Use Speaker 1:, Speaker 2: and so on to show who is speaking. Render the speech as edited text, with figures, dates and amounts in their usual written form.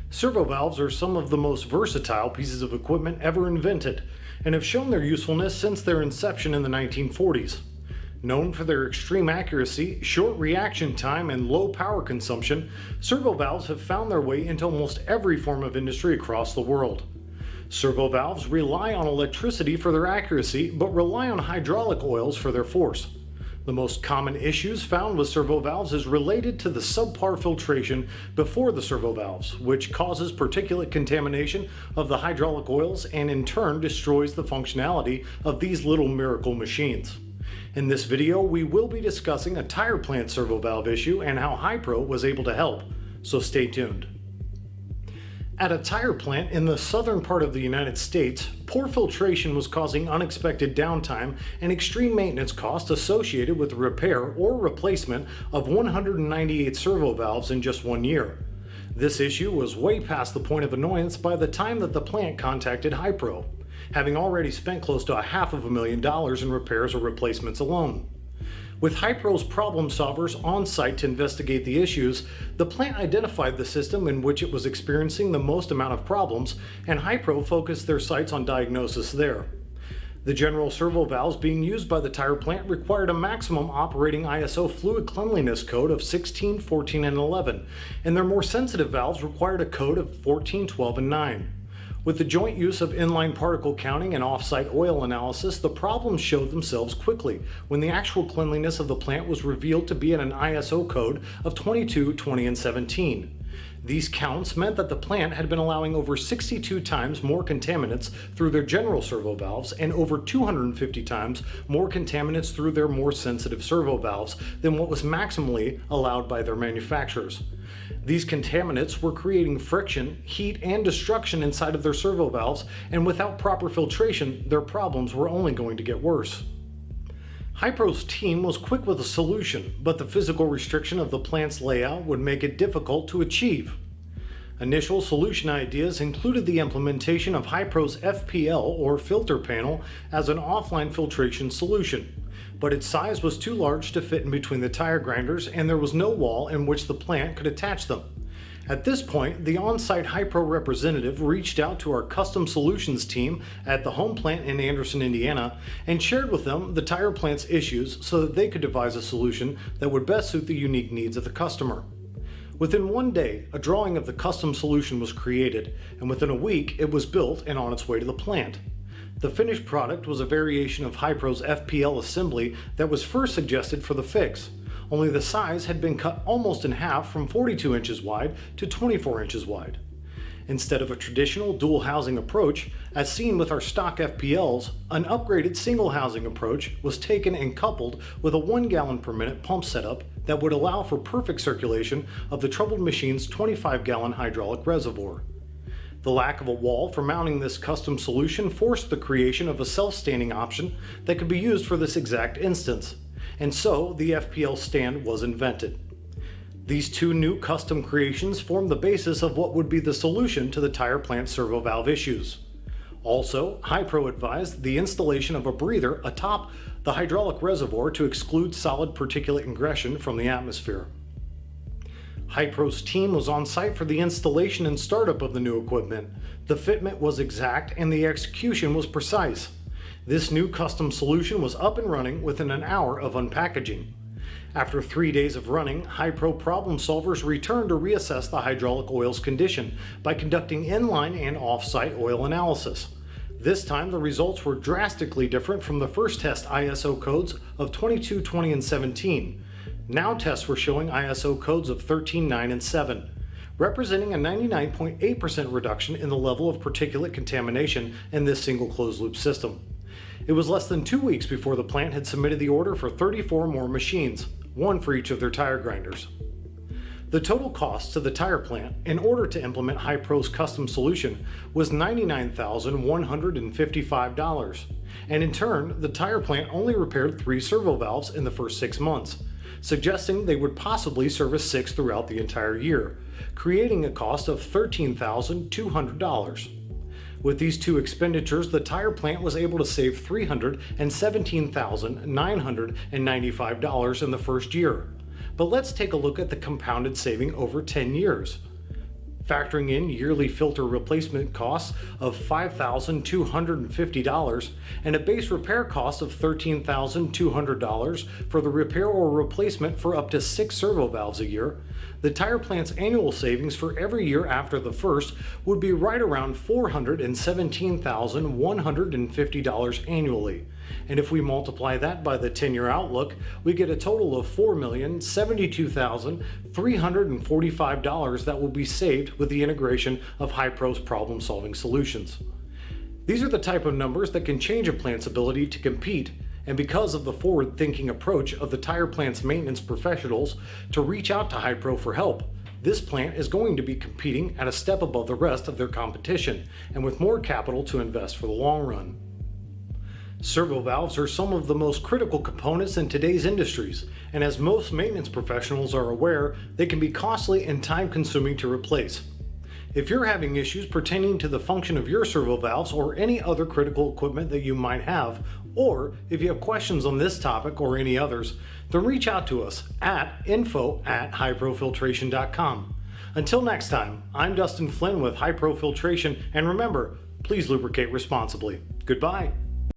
Speaker 1: Servo valves are some of the most versatile pieces of equipment ever invented and have shown their usefulness since their inception in the 1940s. Known for their extreme accuracy, short reaction time, and low power consumption, servo valves have found their way into almost every form of industry across the world. Servo valves rely on electricity for their accuracy, but rely on hydraulic oils for their force. The most common issues found with servo valves is related to the subpar filtration before the servo valves, which causes particulate contamination of the hydraulic oils and in turn destroys the functionality of these little miracle machines. In this video, we will be discussing a tire plant servo valve issue and how Hypro was able to help, so stay tuned. At a tire plant in the southern part of the United States, poor filtration was causing unexpected downtime and extreme maintenance costs associated with the repair or replacement of 198 servo valves in just 1 year. This issue was way past the point of annoyance by the time that the plant contacted Hypro, having already spent close to $500,000 in repairs or replacements alone. With Hypro's problem solvers on site to investigate the issues, the plant identified the system in which it was experiencing the most amount of problems, and Hypro focused their sights on diagnosis there. The general servo valves being used by the tire plant required a maximum operating ISO fluid cleanliness code of 16, 14, and 11, and their more sensitive valves required a code of 14, 12, and 9. With the joint use of inline particle counting and off-site oil analysis, the problems showed themselves quickly when the actual cleanliness of the plant was revealed to be at an ISO code of 22, 20, and 17. These counts meant that the plant had been allowing over 62 times more contaminants through their general servo valves and over 250 times more contaminants through their more sensitive servo valves than what was maximally allowed by their manufacturers. These contaminants were creating friction, heat, and destruction inside of their servo valves, and without proper filtration, their problems were only going to get worse. Hypro's team was quick with a solution, but the physical restriction of the plant's layout would make it difficult to achieve. Initial solution ideas included the implementation of Hypro's FPL or filter panel as an offline filtration solution, but its size was too large to fit in between the tire grinders and there was no wall in which the plant could attach them. At this point, the on-site Hypro representative reached out to our custom solutions team at the home plant in Anderson, Indiana, and shared with them the tire plant's issues so that they could devise a solution that would best suit the unique needs of the customer. Within 1 day, a drawing of the custom solution was created, and within a week, it was built and on its way to the plant. The finished product was a variation of Hypro's FPL assembly that was first suggested for the fix, only the size had been cut almost in half from 42 inches wide to 24 inches wide. Instead of a traditional dual housing approach, as seen with our stock FPLs, an upgraded single housing approach was taken and coupled with a 1 gallon per minute pump setup that would allow for perfect circulation of the troubled machine's 25-gallon hydraulic reservoir. The lack of a wall for mounting this custom solution forced the creation of a self-standing option that could be used for this exact instance, and so the FPL stand was invented. These two new custom creations formed the basis of what would be the solution to the tire plant servo valve issues. Also, Hypro advised the installation of a breather atop the hydraulic reservoir to exclude solid particulate ingression from the atmosphere. Hypro's team was on site for the installation and startup of the new equipment. The fitment was exact and the execution was precise. This new custom solution was up and running within an hour of unpackaging. After 3 days of running, Hypro problem solvers returned to reassess the hydraulic oil's condition by conducting inline and off-site oil analysis. This time the results were drastically different from the first test ISO codes of 22, 20, and 17. Now tests were showing ISO codes of 13, 9, and 7, representing a 99.8% reduction in the level of particulate contamination in this single closed-loop system. It was less than 2 weeks before the plant had submitted the order for 34 more machines, one for each of their tire grinders. The total cost to the tire plant in order to implement Hypro's custom solution was $99,155, and in turn, the tire plant only repaired 3 servo valves in the first 6 months, suggesting they would possibly service 6 throughout the entire year, creating a cost of $13,200. With these two expenditures, the tire plant was able to save $317,995 in the first year. But let's take a look at the compounded saving over 10 years. Factoring in yearly filter replacement costs of $5,250 and a base repair cost of $13,200 for the repair or replacement for up to 6 servo valves a year, the tire plant's annual savings for every year after the first would be right around $417,150 annually. And if we multiply that by the 10-year outlook, we get a total of $4,072,345 that will be saved with the integration of Hi-Pro's problem-solving solutions. These are the type of numbers that can change a plant's ability to compete, and because of the forward-thinking approach of the tire plant's maintenance professionals to reach out to Hi-Pro for help, this plant is going to be competing at a step above the rest of their competition and with more capital to invest for the long run. Servo valves are some of the most critical components in today's industries, and as most maintenance professionals are aware, they can be costly and time-consuming to replace. If you're having issues pertaining to the function of your servo valves or any other critical equipment that you might have, or if you have questions on this topic or any others, then reach out to us at info@highprofiltration.com. Until next time, I'm Dustin Flynn with Hi-Pro Filtration, and remember, please lubricate responsibly. Goodbye.